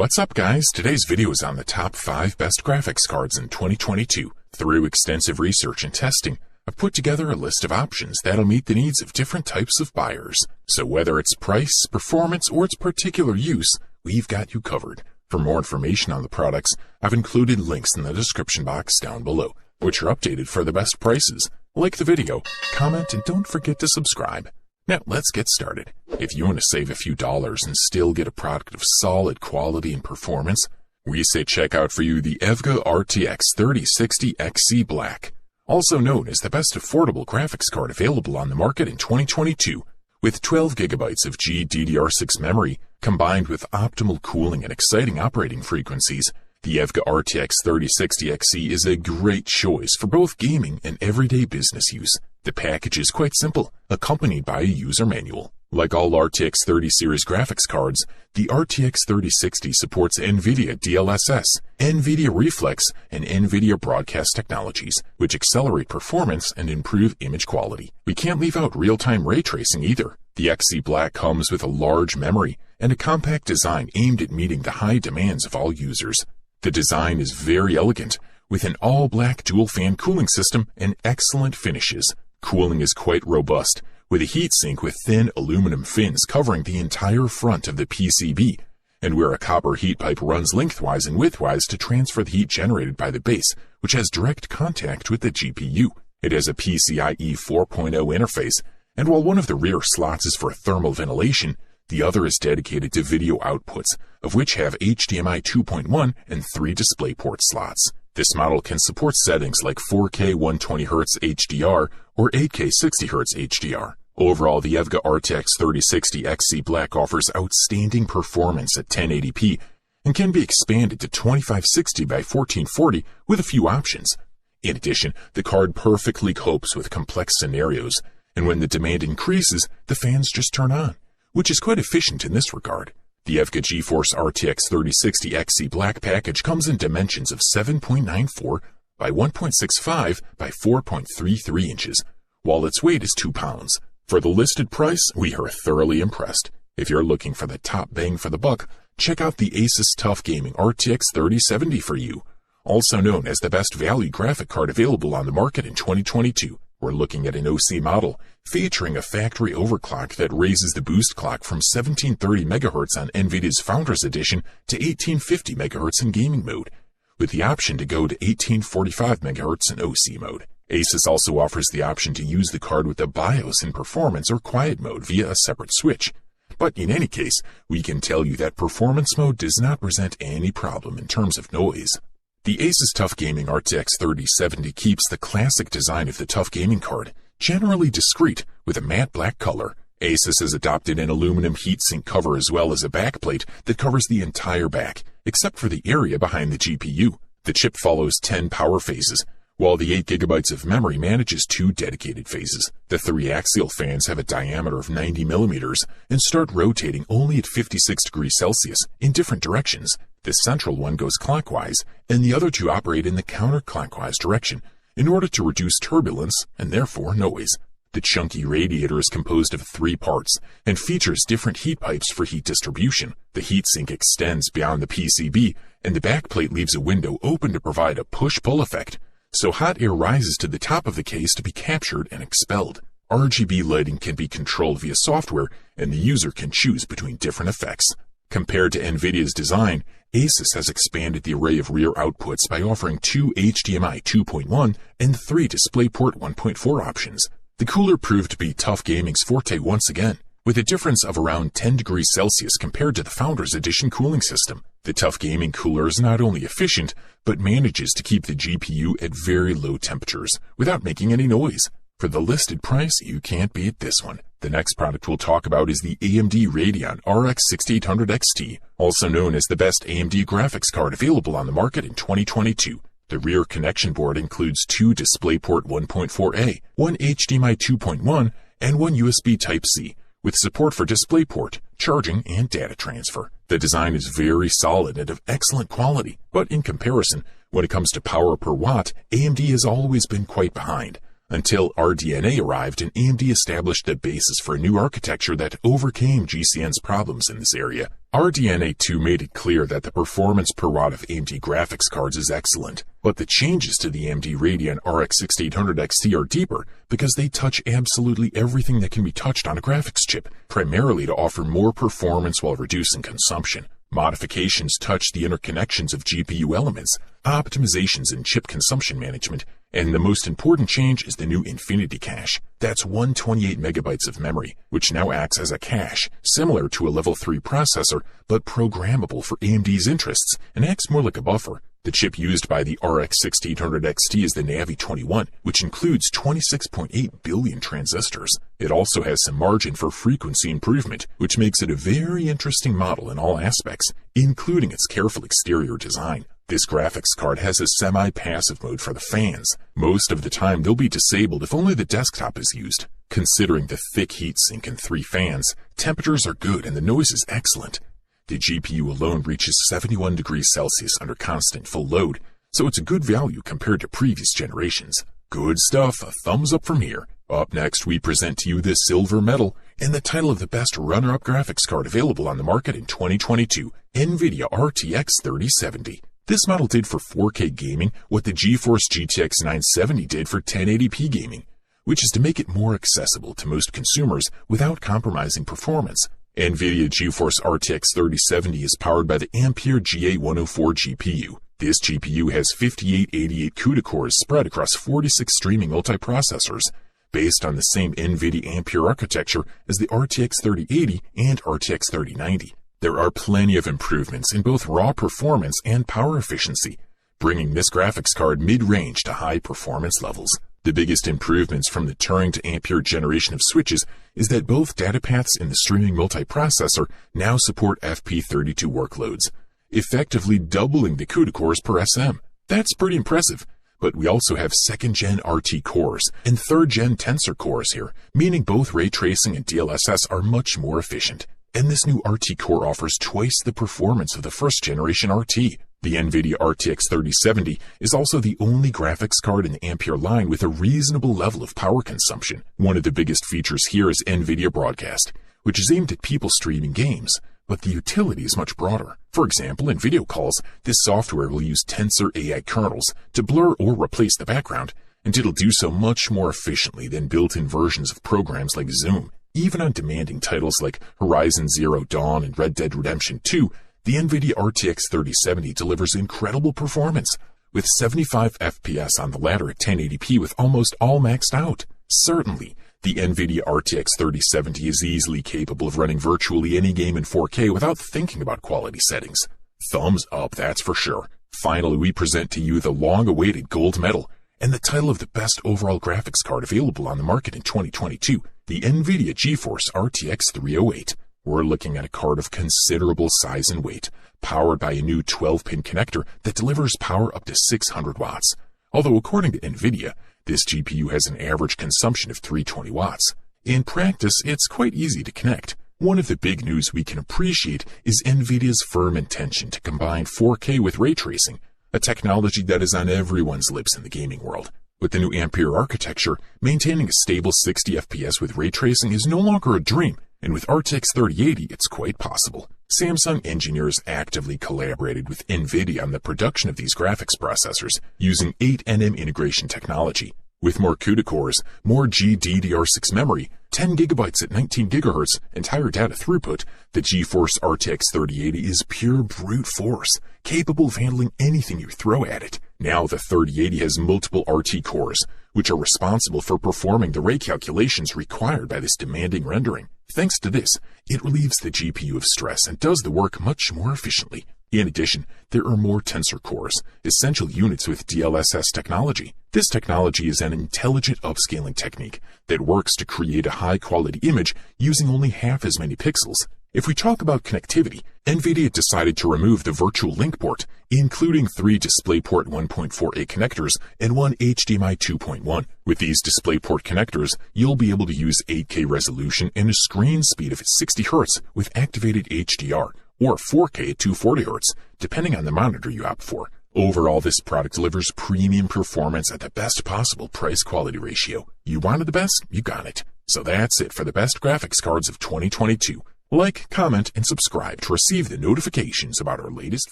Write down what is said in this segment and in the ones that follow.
What's up guys? Today's video is on the top 5 best graphics cards in 2022. Through extensive research and testing, I've put together a list of options that'll meet the needs of different types of buyers. So whether it's price, performance, or its particular use, we've got you covered. For more information on the products, I've included links in the description box down below, which are updated for the best prices. Like the video, comment, and don't forget to subscribe. Now, let's get started. If you want to save a few dollars and still get a product of solid quality and performance, we say check out for you the EVGA RTX 3060 XC Black, also known as the best affordable graphics card available on the market in 2022. With 12 GB of GDDR6 memory, combined with optimal cooling and exciting operating frequencies, the EVGA RTX 3060 XC is a great choice for both gaming and everyday business use. The package is quite simple, accompanied by a user manual. Like all RTX 30 series graphics cards, the RTX 3060 supports Nvidia DLSS, Nvidia Reflex, and Nvidia broadcast technologies, which accelerate performance and improve image quality. We can't leave out real-time ray tracing either. The XC Black comes with a large memory and a compact design aimed at meeting the high demands of all users. The design is very elegant, with an all-black dual-fan cooling system and excellent finishes. Cooling is quite robust, with a heatsink with thin aluminum fins covering the entire front of the PCB, and where a copper heat pipe runs lengthwise and widthwise to transfer the heat generated by the base, which has direct contact with the GPU. It has a PCIe 4.0 interface, and while one of the rear slots is for thermal ventilation, the other is dedicated to video outputs, of which have HDMI 2.1 and 3 DisplayPort slots. This model can support settings like 4K 120Hz HDR or 8K 60Hz HDR. Overall, the EVGA RTX 3060 XC Black offers outstanding performance at 1080p and can be expanded to 2560 by 1440 with a few options. In addition, the card perfectly copes with complex scenarios, and when the demand increases, the fans just turn on, which is quite efficient in this regard. The EVGA GeForce RTX 3060 XC Black package comes in dimensions of 7.94 by 1.65 by 4.33 inches, while its weight is 2 pounds. For the listed price, we are thoroughly impressed. If you're looking for the top bang for the buck, check out the Asus TUF Gaming RTX 3070 for you, also known as the best value graphic card available on the market in 2022. We're looking at an OC model featuring a factory overclock that raises the boost clock from 1730 MHz on Nvidia's Founders Edition to 1850 MHz in gaming mode, with the option to go to 1845 MHz in OC mode. Asus also offers the option to use the card with the BIOS in performance or quiet mode via a separate switch. But in any case, we can tell you that performance mode does not present any problem in terms of noise. The Asus TUF Gaming RTX 3070 keeps the classic design of the TUF gaming card, generally discreet, with a matte black color. Asus has adopted an aluminum heatsink cover as well as a backplate that covers the entire back, except for the area behind the GPU. The chip follows 10 power phases, while the 8 GB of memory manages 2 dedicated phases. The 3 axial fans have a diameter of 90 mm and start rotating only at 56 degrees Celsius in different directions. The central one goes clockwise, and the other 2 operate in the counterclockwise direction in order to reduce turbulence and therefore noise. The chunky radiator is composed of 3 parts and features different heat pipes for heat distribution. The heatsink extends beyond the PCB, and the backplate leaves a window open to provide a push-pull effect, so hot air rises to the top of the case to be captured and expelled. RGB lighting can be controlled via software, and the user can choose between different effects. Compared to Nvidia's design, Asus has expanded the array of rear outputs by offering 2 HDMI 2.1 and 3 DisplayPort 1.4 options. The cooler proved to be TUF Gaming's forte once again, with a difference of around 10 degrees Celsius compared to the Founders Edition cooling system. The TUF Gaming cooler is not only efficient, but manages to keep the GPU at very low temperatures without making any noise. For the listed price, you can't beat this one. The next product we'll talk about is the AMD Radeon RX 6800 XT, also known as the best AMD graphics card available on the market in 2022. The rear connection board includes 2 DisplayPort 1.4a, 1 HDMI 2.1, and 1 USB Type-C, with support for DisplayPort, charging, and data transfer. The design is very solid and of excellent quality, but in comparison, when it comes to power per watt, AMD has always been quite behind. until RDNA arrived and AMD established the basis for a new architecture that overcame GCN's problems in this area. RDNA 2 made it clear that the performance per watt of AMD graphics cards is excellent, but the changes to the AMD Radeon RX 6800 XT are deeper because they touch absolutely everything that can be touched on a graphics chip, primarily to offer more performance while reducing consumption. Modifications touch the interconnections of GPU elements, optimizations in chip consumption management, and the most important change is the new Infinity Cache. That's 128 megabytes of memory, which now acts as a cache, similar to a level 3 processor, but programmable for AMD's interests, and acts more like a buffer. The chip used by the RX 6800 XT is the Navi 21, which includes 26.8 billion transistors. It also has some margin for frequency improvement, which makes it a very interesting model in all aspects, including its careful exterior design. This graphics card has a semi-passive mode for the fans. Most of the time they'll be disabled if only the desktop is used. Considering the thick heat sink and 3 fans, temperatures are good and the noise is excellent. The GPU alone reaches 71 degrees Celsius under constant full load, so it's a good value compared to previous generations. Good stuff, a thumbs up from here. Up next, we present to you the silver medal and the title of the best runner-up graphics card available on the market in 2022, Nvidia RTX 3070. This model did for 4K gaming what the GeForce GTX 970 did for 1080p gaming, which is to make it more accessible to most consumers without compromising performance. Nvidia GeForce RTX 3070 is powered by the Ampere GA104 GPU. This GPU has 5888 CUDA cores spread across 46 streaming multiprocessors, based on the same Nvidia Ampere architecture as the RTX 3080 and RTX 3090. There are plenty of improvements in both raw performance and power efficiency, bringing this graphics card mid-range to high performance levels. The biggest improvements from the Turing to Ampere generation of switches is that both data paths in the streaming multiprocessor now support FP32 workloads, effectively doubling the CUDA cores per SM. That's pretty impressive. But we also have 2nd-gen RT cores and 3rd-gen Tensor cores here, meaning both ray tracing and DLSS are much more efficient. And this new RT core offers twice the performance of the 1st-generation RT. The Nvidia RTX 3070 is also the only graphics card in the Ampere line with a reasonable level of power consumption. One of the biggest features here is Nvidia Broadcast, which is aimed at people streaming games, but the utility is much broader. For example, in video calls, this software will use Tensor AI kernels to blur or replace the background, and it'll do so much more efficiently than built-in versions of programs like Zoom. Even on demanding titles like Horizon Zero Dawn and Red Dead Redemption 2, the Nvidia RTX 3070 delivers incredible performance, with 75 FPS on the latter at 1080p with almost all maxed out. Certainly, the Nvidia RTX 3070 is easily capable of running virtually any game in 4K without thinking about quality settings. Thumbs up, that's for sure. Finally, we present to you the long-awaited gold medal and the title of the best overall graphics card available on the market in 2022, the Nvidia GeForce RTX 308. We're looking at a card of considerable size and weight, powered by a new 12-pin connector that delivers power up to 600 watts. Although according to Nvidia, this GPU has an average consumption of 320 watts. In practice, it's quite easy to connect. One of the big news we can appreciate is Nvidia's firm intention to combine 4K with ray tracing, a technology that is on everyone's lips in the gaming world. With the new Ampere architecture, maintaining a stable 60 FPS with ray tracing is no longer a dream, and with RTX 3080, it's quite possible. Samsung engineers actively collaborated with Nvidia on the production of these graphics processors using 8nm integration technology. With more CUDA cores, more GDDR6 memory, 10 gigabytes at 19 gigahertz, and higher data throughput, the GeForce RTX 3080 is pure brute force, capable of handling anything you throw at it. Now the 3080 has multiple RT cores, which are responsible for performing the ray calculations required by this demanding rendering. Thanks to this, it relieves the GPU of stress and does the work much more efficiently. In addition, there are more tensor cores, essential units with DLSS technology. This technology is an intelligent upscaling technique that works to create a high-quality image using only half as many pixels. If we talk about connectivity, Nvidia decided to remove the virtual link port, including 3 DisplayPort 1.4a connectors and 1 HDMI 2.1. With these DisplayPort connectors, you'll be able to use 8K resolution and a screen speed of 60 Hz with activated HDR, or 4K at 240 Hz, depending on the monitor you opt for. Overall, this product delivers premium performance at the best possible price-quality ratio. You wanted the best, you got it. So that's it for the best graphics cards of 2022. Like, comment, and subscribe to receive the notifications about our latest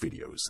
videos.